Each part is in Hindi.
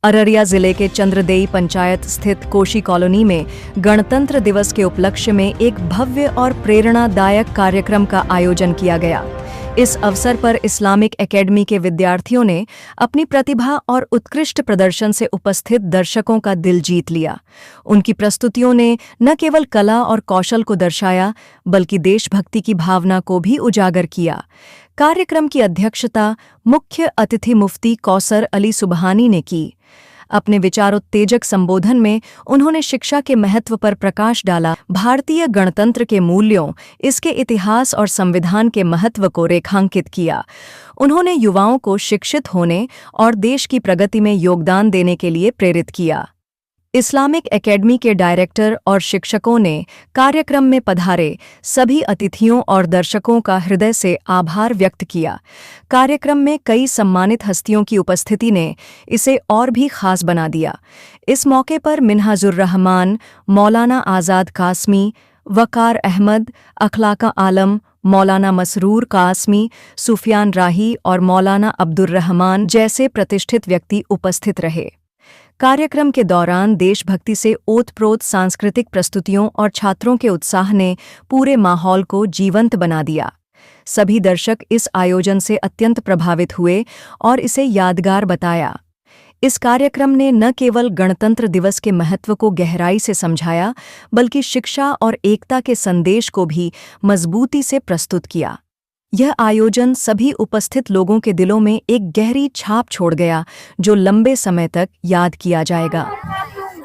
अररिया जिले के चंद्रदेई पंचायत स्थित कोशी कॉलोनी में गणतंत्र दिवस के उपलक्ष्य में एक भव्य और प्रेरणादायक कार्यक्रम का आयोजन किया गया। इस अवसर पर इस्लामिक एकेडमी के विद्यार्थियों ने अपनी प्रतिभा और उत्कृष्ट प्रदर्शन से उपस्थित दर्शकों का दिल जीत लिया। उनकी प्रस्तुतियों ने न केवल कला और कौशल को दर्शाया, बल्कि देशभक्ति की भावना को भी उजागर किया। कार्यक्रम की अध्यक्षता मुख्य अतिथि मुफ्ती कौसर अली सुबहानी ने की। अपने विचारोत्तेजक संबोधन में उन्होंने शिक्षा के महत्व पर प्रकाश डाला, भारतीय गणतंत्र के मूल्यों, इसके इतिहास और संविधान के महत्व को रेखांकित किया। उन्होंने युवाओं को शिक्षित होने और देश की प्रगति में योगदान देने के लिए प्रेरित किया। इस्लामिक एकेडमी के डायरेक्टर और शिक्षकों ने कार्यक्रम में पधारे सभी अतिथियों और दर्शकों का हृदय से आभार व्यक्त किया। कार्यक्रम में कई सम्मानित हस्तियों की उपस्थिति ने इसे और भी खास बना दिया। इस मौके पर मिन्हाजुर रहमान, मौलाना आज़ाद कासमी, वकार अहमद, अखलाका आलम, मौलाना मसरूर कासमी, सुफियान राही और मौलाना अब्दुर्रहमान जैसे प्रतिष्ठित व्यक्ति उपस्थित रहे। कार्यक्रम के दौरान देशभक्ति से ओतप्रोत सांस्कृतिक प्रस्तुतियों और छात्रों के उत्साह ने पूरे माहौल को जीवंत बना दिया। सभी दर्शक इस आयोजन से अत्यंत प्रभावित हुए और इसे यादगार बताया। इस कार्यक्रम ने न केवल गणतंत्र दिवस के महत्व को गहराई से समझाया, बल्कि शिक्षा और एकता के संदेश को भी मजबूती से प्रस्तुत किया। यह आयोजन सभी उपस्थित लोगों के दिलों में एक गहरी छाप छोड़ गया, जो लंबे समय तक याद किया जाएगा।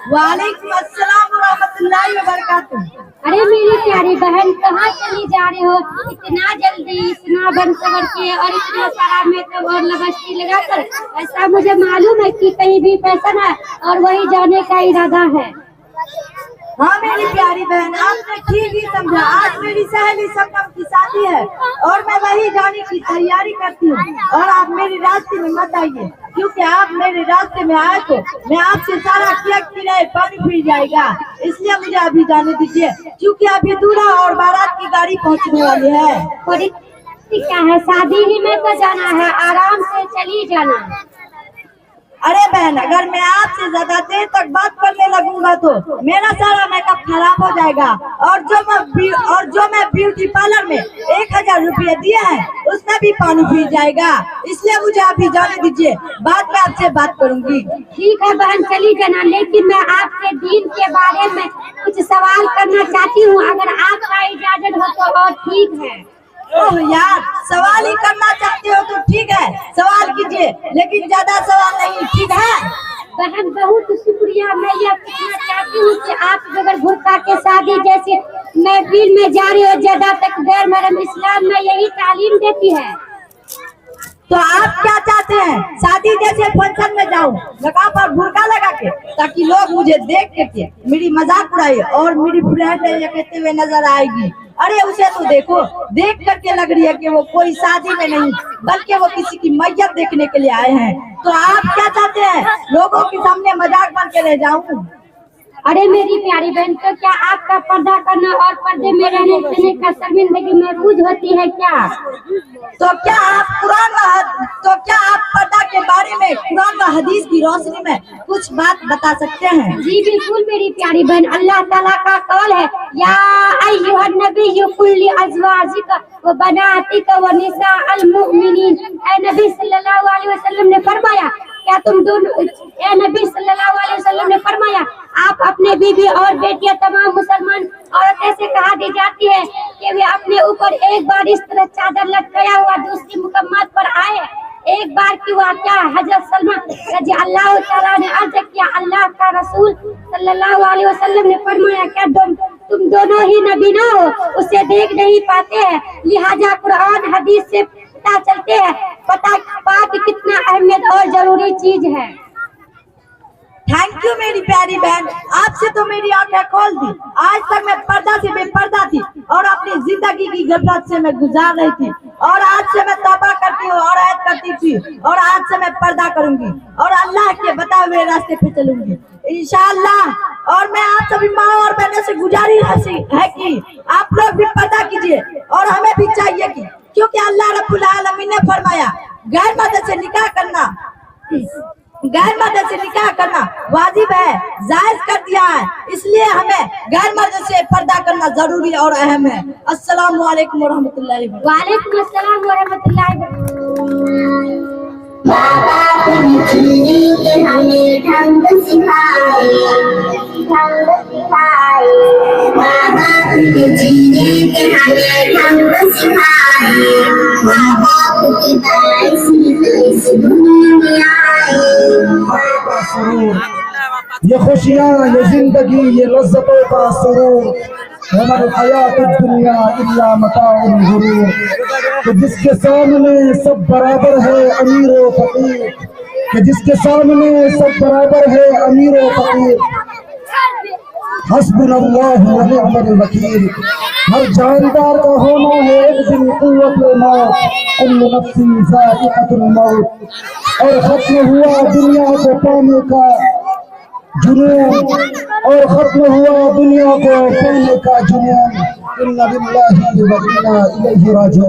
वालेकुम अस्सलाम व रहमतुल्लाहि व बरकातुहू। अरे मेरी प्यारी बहन, कहाँ चली जा रहे हो? इतना जल्दी, इतना बन सवर के और इतना सारा मेकअप और लिपस्टिक लगाकर। ऐसा मुझे मालूम है कि कहीं भी फैशन है और वही जाने का इरादा है। हाँ मेरी प्यारी बहन, आपने ठीक ही समझा। आज मेरी सहेली शबनम की शादी है और मैं वही जाने की तैयारी करती हूँ। और आप मेरे रास्ते में मत आइए, क्योंकि आप मेरे रास्ते में आए तो मैं आपसे सारा केक किराए पानी फिर जाएगा। इसलिए मुझे अभी जाने दीजिए, क्योंकि अभी दूल्हा और बारात की गाड़ी पहुँचने वाली है। क्या है, शादी ही में तो जाना है, आराम से चली जाना। अरे बहन, अगर मैं आपसे ज्यादा देर तक बात करने लगूंगा तो मेरा सारा मेकअप खराब हो जाएगा। और जो मैं ब्यूटी पार्लर में 1000 रुपये दिए हैं, उसमें भी पानी पी जाएगा। इसलिए मुझे अभी जाने दीजिए, बाद में आपसे बात करूंगी। ठीक है बहन, चली जाना, लेकिन मैं आपसे दीन के बारे में कुछ सवाल करना चाहती हूँ। अगर आपका इजाजत हो तो और ठीक है। ओह यार, सवाल ही करना चाहते हो तो ठीक है, सवाल कीजिए, लेकिन ज्यादा सवाल नहीं, ठीक है? बहन बहुत शुक्रिया। मैं यह पूछना चाहती हूँ कि आप बगैर बुर्का के शादी जैसे महफिल में जा रही हो, ज्यादा तक गैर महरम इस्लाम में यही तालीम देती है। तो आप क्या चाहते हैं? शादी जैसे फंक्शन में जाऊं लगा पर बुर्का लगा के, ताकि लोग मुझे देख के मेरी मजाक उड़ाए और मेरी फ्रेंड ये कहते हुए नजर आएगी। अरे उसे तो देखो, देख करके लग रही है कि वो कोई शादी में नहीं, बल्कि वो किसी की मैयत देखने के लिए आए हैं। तो आप क्या चाहते हैं? लोगों के सामने मजाक बन के रह जाऊं? अरे मेरी प्यारी बहन, तो क्या आपका पर्दा करना और पर्दे में रहने का शर्मिंदगी महफूज होती है क्या? तो क्या आप पर्दा के बारे में कुरान व हदीस की रोशनी में कुछ बात बता सकते हैं? जी बिल्कुल मेरी प्यारी बहन, अल्लाह ताला का कौल है, या अय्युहन नबिय्यु कुल लि अज़वाजिका व बनातिका व निसाअल मुमिनीन। ऐ नबी सल्लल्लाहु अलैहि वसल्लम ने फरमाया, क्या तुम दोनों, ए नबी सल्लल्लाहु अलैहि वसल्लम ने फरमाया, आप अपने बीवी और बेटियां तमाम मुसलमान औरतें से कहा दी जाती है कि वे अपने ऊपर एक बार इस तरह चादर लटकाया हुआ दूसरी मुकम्मत पर आए। एक बार की वाक़या, हजरत सलमा रज़ी अल्लाह तआला ने अर्ज किया, अल्लाह का रसूल सल्लल्लाहु अलैहि वसल्लम ने फरमाया, क्या तुम दोनों ही नबी ना हो? उसे देख नहीं पाते हैं, लिहाजा कुरान हदीस से पता चलते हैं पाक कितना अहमियत और जरूरी चीज है। थैंक यू मेरी प्यारी बहन, आपसे तो मेरी आंखें खोल दी। आज तक मैं पर्दा से बेपर्दा थी और अपनी जिंदगी की गफलत से मैं गुजार रही थी, और आज से मैं तौबा करती हूँ और ऐद करती थी, और आज से मैं पर्दा करूंगी और अल्लाह के बताए हुए रास्ते पे चलूंगी इंशाअल्लाह। और मैं आप सभी माँ और बहनों से गुजारिश है कि आप लोग भी पर्दा कीजिए, और हमें भी चाहिए कि, क्योंकि अल्लाह रब्बुल आलमीन ने फरमाया गैर मर्द से निकाह करना गैर मर्द से निकाह करना वाजिब है, जायज कर दिया है, इसलिए हमें गैर मर्द से पर्दा करना जरूरी और अहम है। अस्सलाम वालेकुम रहमतुल्लाहि व बरकातहू। वालेकुम अस्सलाम व रहमतुल्लाहि व हमें ढंग सिखाए, ढंग सिखाए, माँ बाप के जीने के हमें ढंग सिखाए, माँ बाप की बारिश इस दुनिया में आए। ये खुशियाँ, ये जिंदगी, ये लज्जतों का सुरूर, वमल हयात दुनिया इल्ला मताउल गुरूर। कि जिसके सामने सब बराबर है अमीर व फकीर, कि जिसके सामने सब बराबर है अमीर व फकीर, हस्बुनल्लाहु व निअमल वकील। हर जानदार का होना है एक दिन कुव्वत मौत, कुल्लु नफ्सिन ज़ाइक़तुल मौत। और खत्म हुआ दुनिया को पाने का जुनून, और खत्म हुआ दुनिया को पाने का जुनून। इन्ना लिल्लाहि व इन्ना इलैहि राजिऊन।